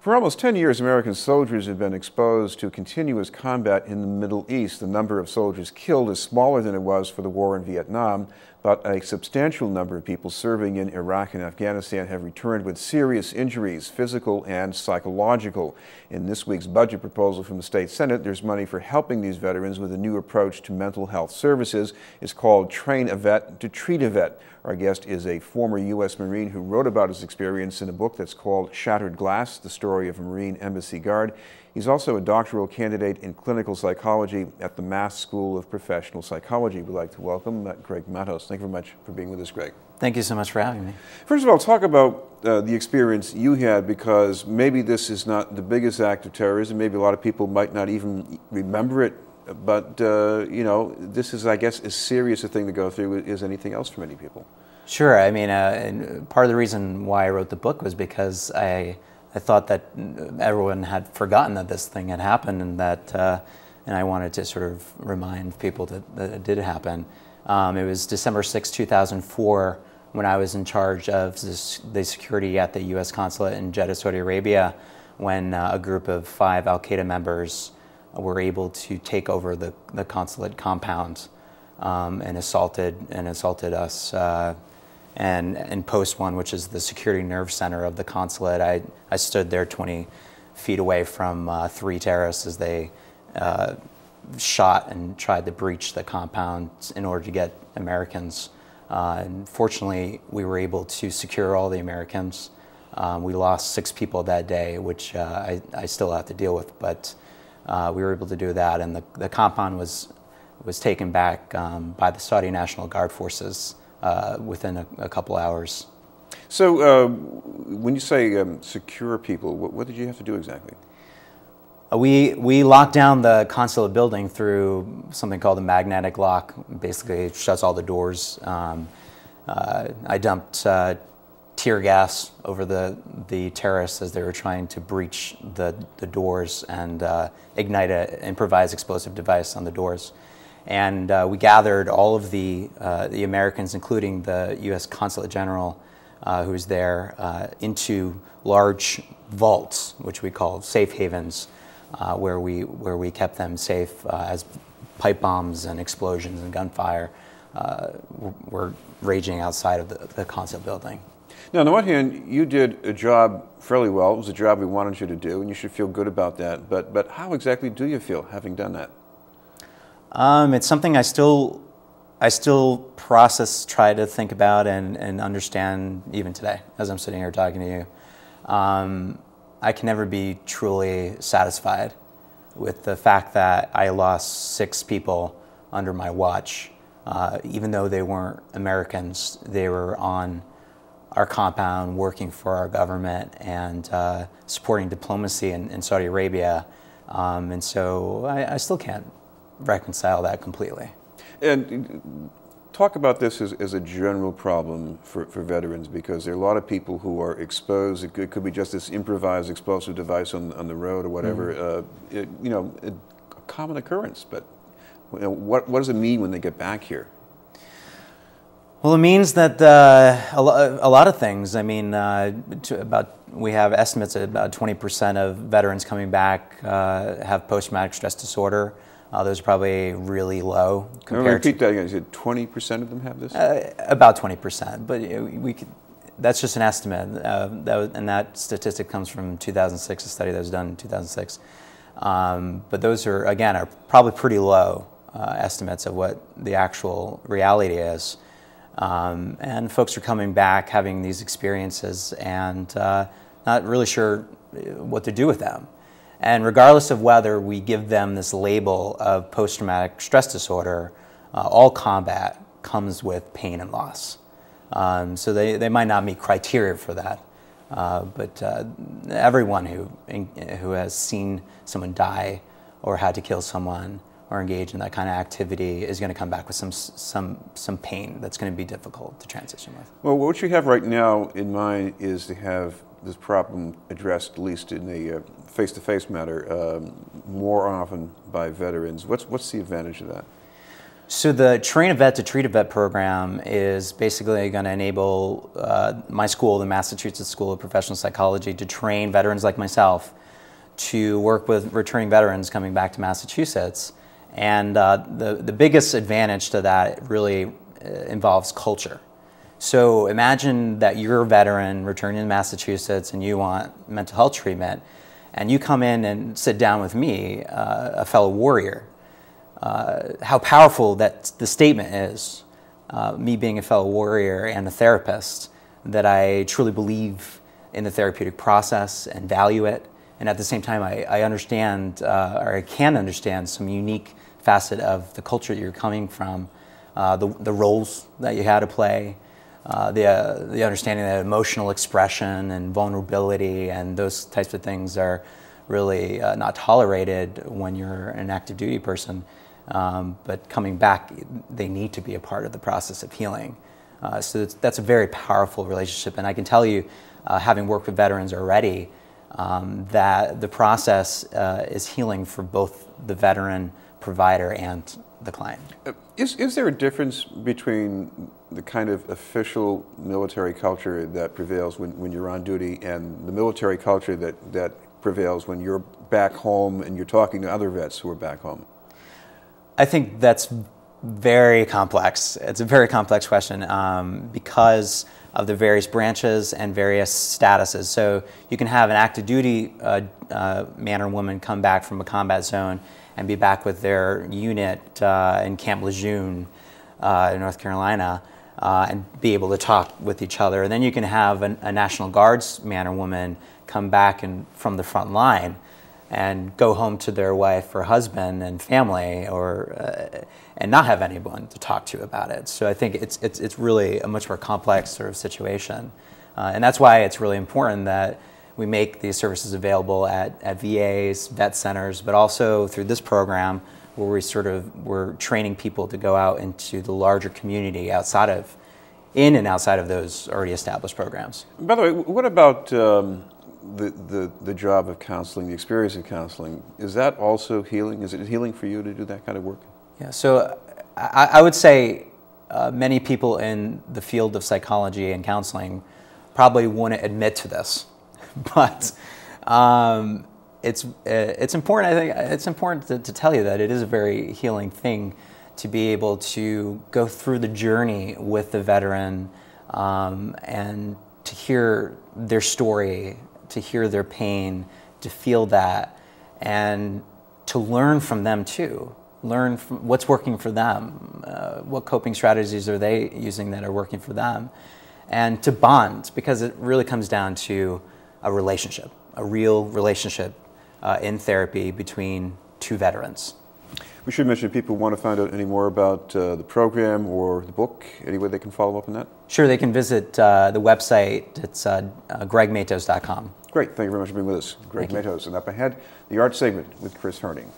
For almost 10 years, American soldiers have been exposed to continuous combat in the Middle East. The number of soldiers killed is smaller than it was for the war in Vietnam, but a substantial number of people serving in Iraq and Afghanistan have returned with serious injuries, physical and psychological. In this week's budget proposal from the State Senate, there's money for helping these veterans with a new approach to mental health services. It's called Train a Vet to Treat a Vet. Our guest is a former U.S. Marine who wrote about his experience in a book that's called Shattered Glass, the story of a Marine embassy guard. He's also a doctoral candidate in clinical psychology at the Mass School of Professional Psychology. We'd like to welcome Greg Matos. Thank you very much for being with us, Greg. Thank you so much for having me. First of all, talk about the experience you had, because maybe this is not the biggest act of terrorism. Maybe a lot of people might not even remember it. But, you know, this is, I guess, as serious a thing to go through as anything else for many people. Sure. I mean, and part of the reason why I wrote the book was because I thought that everyone had forgotten that this thing had happened, and that and I wanted to sort of remind people that it did happen. It was December 6, 2004, when I was in charge of the security at the U.S. consulate in Jeddah, Saudi Arabia, when a group of 5 al-Qaeda members were able to take over the consulate compound and assaulted us. And in Post 1, which is the security nerve center of the consulate, I stood there 20 feet away from 3 terrorists as they shot and tried to breach the compound in order to get Americans. And fortunately, we were able to secure all the Americans. We lost 6 people that day, which I still have to deal with, but we were able to do that, and the compound was taken back by the Saudi National Guard forces within a couple hours. So when you say secure people, what did you have to do exactly? We locked down the consulate building through something called a magnetic lock. Basically, it shuts all the doors. I dumped tear gas over the terrorists as they were trying to breach the doors and ignite an improvised explosive device on the doors. And we gathered all of the Americans, including the U.S. Consulate General who was there, into large vaults, which we call safe havens, where we kept them safe as pipe bombs and explosions and gunfire were raging outside of the consulate building. Now, on the one hand, you did a job fairly well. It was a job we wanted you to do, and you should feel good about that. But how exactly do you feel having done that? It's something I still process, try to think about, and understand even today as I'm sitting here talking to you. I can never be truly satisfied with the fact that I lost 6 people under my watch, even though they weren't Americans. They were on our compound, working for our government and supporting diplomacy in Saudi Arabia. And so I still can't reconcile that completely. And talk about this as a general problem for veterans, because there are a lot of people who are exposed. It could be just this improvised explosive device on the road or whatever. You know, a common occurrence. But you know, what does it mean when they get back here? Well, it means that a lot of things. I mean, we have estimates that about 20% of veterans coming back have post-traumatic stress disorder. Those are probably really low. Repeat that again. You said 20% of them have this? About 20%, but that's just an estimate. And that statistic comes from 2006, a study that was done in 2006. But those are probably pretty low estimates of what the actual reality is. And folks are coming back, having these experiences, and not really sure what to do with them. And regardless of whether we give them this label of post-traumatic stress disorder, all combat comes with pain and loss. So they might not meet criteria for that, but everyone who has seen someone die or had to kill someone or engage in that kind of activity is going to come back with some pain that's going to be difficult to transition with. Well, what you have right now in mind is to have this problem addressed, at least in a face-to-face matter, more often by veterans. What's the advantage of that? So the Train a Vet to Treat a Vet program is basically going to enable my school, the Massachusetts School of Professional Psychology, to train veterans like myself to work with returning veterans coming back to Massachusetts. And the biggest advantage to that really involves culture. So imagine that you're a veteran returning to Massachusetts and you want mental health treatment, and you come in and sit down with me, a fellow warrior. How powerful that the statement is, me being a fellow warrior and a therapist, that I truly believe in the therapeutic process and value it. And at the same time, I understand, or I can understand, some unique facet of the culture that you're coming from, the roles that you had to play, the understanding that emotional expression and vulnerability and those types of things are really not tolerated when you're an active duty person. But coming back, they need to be a part of the process of healing. So that's a very powerful relationship. And I can tell you, having worked with veterans already, that the process is healing for both the veteran, provider, and the client. Is there a difference between the kind of official military culture that prevails when you're on duty and the military culture that prevails when you're back home and you're talking to other vets who are back home? I think that's very complex. It's a very complex question because of the various branches and various statuses. So you can have an active duty man or woman come back from a combat zone and be back with their unit in Camp Lejeune in North Carolina and be able to talk with each other. And then you can have a National Guards man or woman come back from the front line and go home to their wife or husband and family, and not have anyone to talk to about it. So I think it's really a much more complex sort of situation, and that's why it's really important that we make these services available at VAs, vet centers, but also through this program where we're training people to go out into the larger community in and outside of those already established programs. By the way, what about the job of counseling, the experience of counseling? Is that also healing? Is it healing for you to do that kind of work? Yeah, so I would say many people in the field of psychology and counseling probably wouldn't admit to this, but it's important. I think it's important to tell you that it is a very healing thing to be able to go through the journey with the veteran and to hear their story, to hear their pain, to feel that, and to learn from them too. Learn from what's working for them, what coping strategies are they using that are working for them, and to bond, because it really comes down to a relationship, a real relationship in therapy between two veterans. We should mention, if people want to find out any more about the program or the book, any way they can follow up on that? Sure, they can visit the website. It's gregmatos.com. Great. Thank you very much for being with us. Greg Matos. And up ahead, the art segment with Chris Herning.